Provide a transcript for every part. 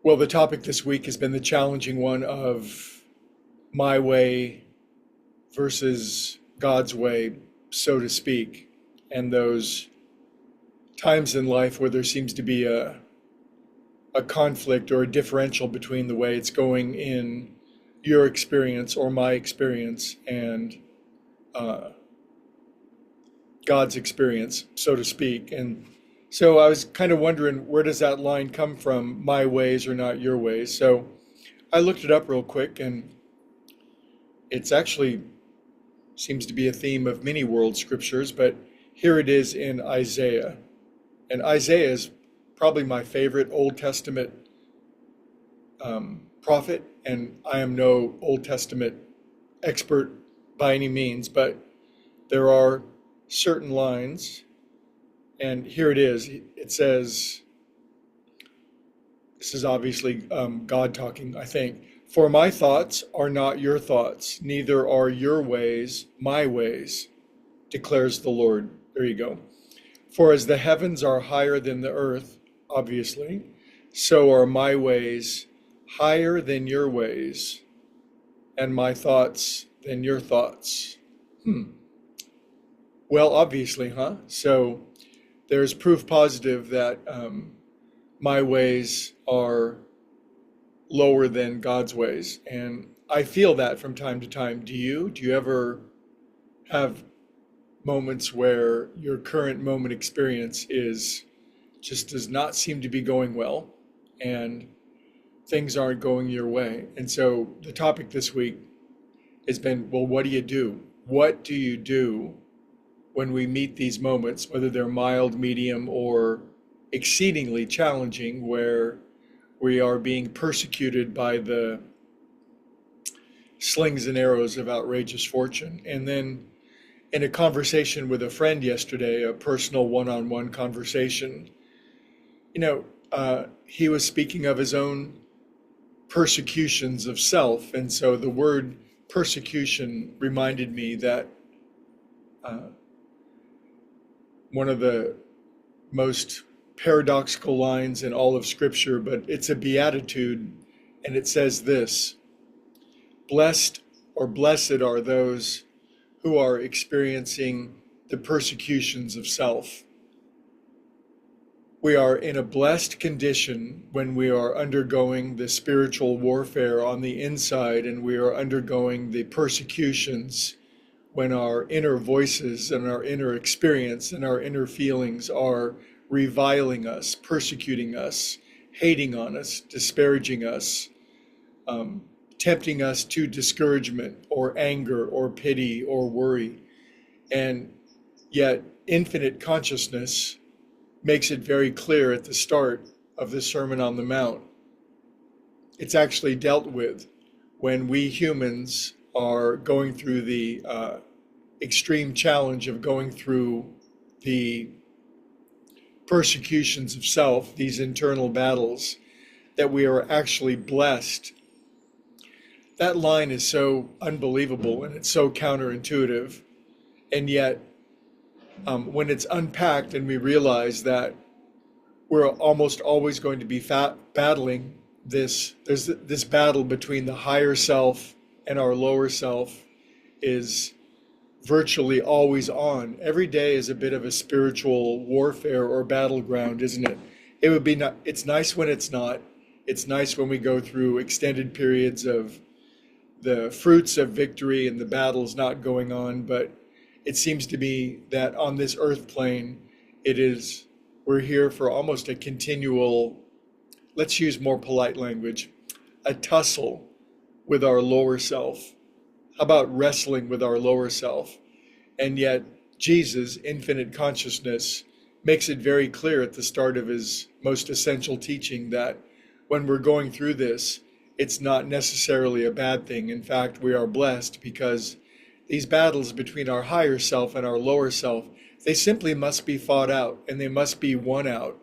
Well, the topic this week has been the challenging one of my way versus God's way, so to speak, and those times in life where there seems to be a conflict or a differential between the way it's going in your experience or my experience and uh, God's experience, so to speak. And so I was kind of wondering, where does that line come from? My ways or not your ways? So I looked it up real quick, and it's actually seems to be a theme of many world scriptures, but here it is in Isaiah. And Isaiah is probably my favorite Old Testament prophet, and I am no Old Testament expert by any means, but there are certain lines, and here it is. It says, this is obviously God talking, I think. For my thoughts are not your thoughts, neither are your ways my ways, declares the Lord. There you go. For as the heavens are higher than the earth, obviously, so are my ways higher than your ways, and my thoughts than your thoughts. Well, obviously, huh? So there's proof positive that my ways are lower than God's ways. And I feel that from time to time. Do you? Do you ever have moments where your current moment experience is just does not seem to be going well and things aren't going your way? And so the topic this week has been, well, what do you do? What do you do when we meet these moments, whether they're mild, medium, or exceedingly challenging, where we are being persecuted by the slings and arrows of outrageous fortune? And then in a conversation with a friend yesterday, a personal one-on-one conversation, he was speaking of his own persecutions of self. And so the word persecution reminded me that one of the most paradoxical lines in all of Scripture, but it's a beatitude, and it says this: blessed or blessed are those who are experiencing the persecutions of self. We are in a blessed condition when we are undergoing the spiritual warfare on the inside, and we are undergoing the persecutions when our inner voices and our inner experience and our inner feelings are reviling us, persecuting us, hating on us, disparaging us, tempting us to discouragement or anger or pity or worry. And yet infinite consciousness makes it very clear at the start of the Sermon on the Mount. It's actually dealt with when we humans are going through the extreme challenge of going through the persecutions of self, these internal battles, that we are actually blessed. That line is so unbelievable and it's so counterintuitive. And yet, when it's unpacked and we realize that we're almost always going to be battling there's this battle between the higher self and our lower self is virtually always on. Every day is a bit of a spiritual warfare or battleground, isn't it? It would be not, it's nice when it's not. It's nice when we go through extended periods of the fruits of victory and the battles not going on, but it seems to be that on this earth plane, we're here for almost a continual, let's use more polite language, a tussle with our lower self. How about wrestling with our lower self? And yet Jesus, infinite consciousness, makes it very clear at the start of his most essential teaching that when we're going through this, it's not necessarily a bad thing. In fact, we are blessed because these battles between our higher self and our lower self, they simply must be fought out and they must be won out.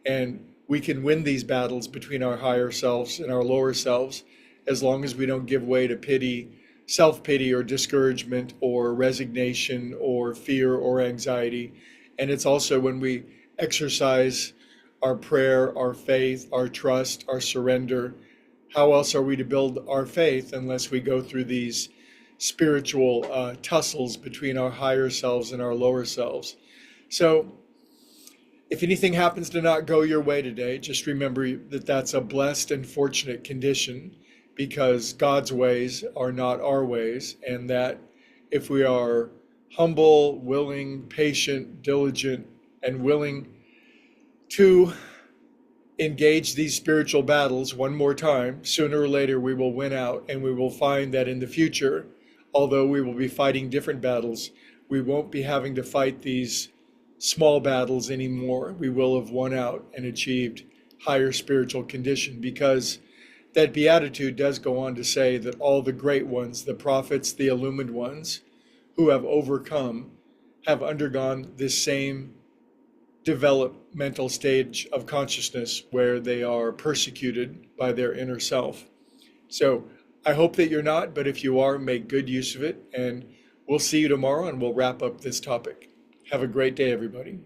And we can win these battles between our higher selves and our lower selves as long as we don't give way to pity, self-pity or discouragement or resignation or fear or anxiety. And it's also when we exercise our prayer, our faith, our trust, our surrender. How else are we to build our faith unless we go through these spiritual tussles between our higher selves and our lower selves? So if anything happens to not go your way today, just remember that that's a blessed and fortunate condition, because God's ways are not our ways, and that if we are humble, willing, patient, diligent, and willing to engage these spiritual battles one more time, sooner or later we will win out, and we will find that in the future, although we will be fighting different battles, we won't be having to fight these small battles anymore. We will have won out and achieved higher spiritual condition, because that beatitude does go on to say that all the great ones, the prophets, the illumined ones who have overcome, have undergone this same developmental stage of consciousness where they are persecuted by their inner self. So I hope that you're not, but if you are, make good use of it, and we'll see you tomorrow and we'll wrap up this topic. Have a great day, everybody.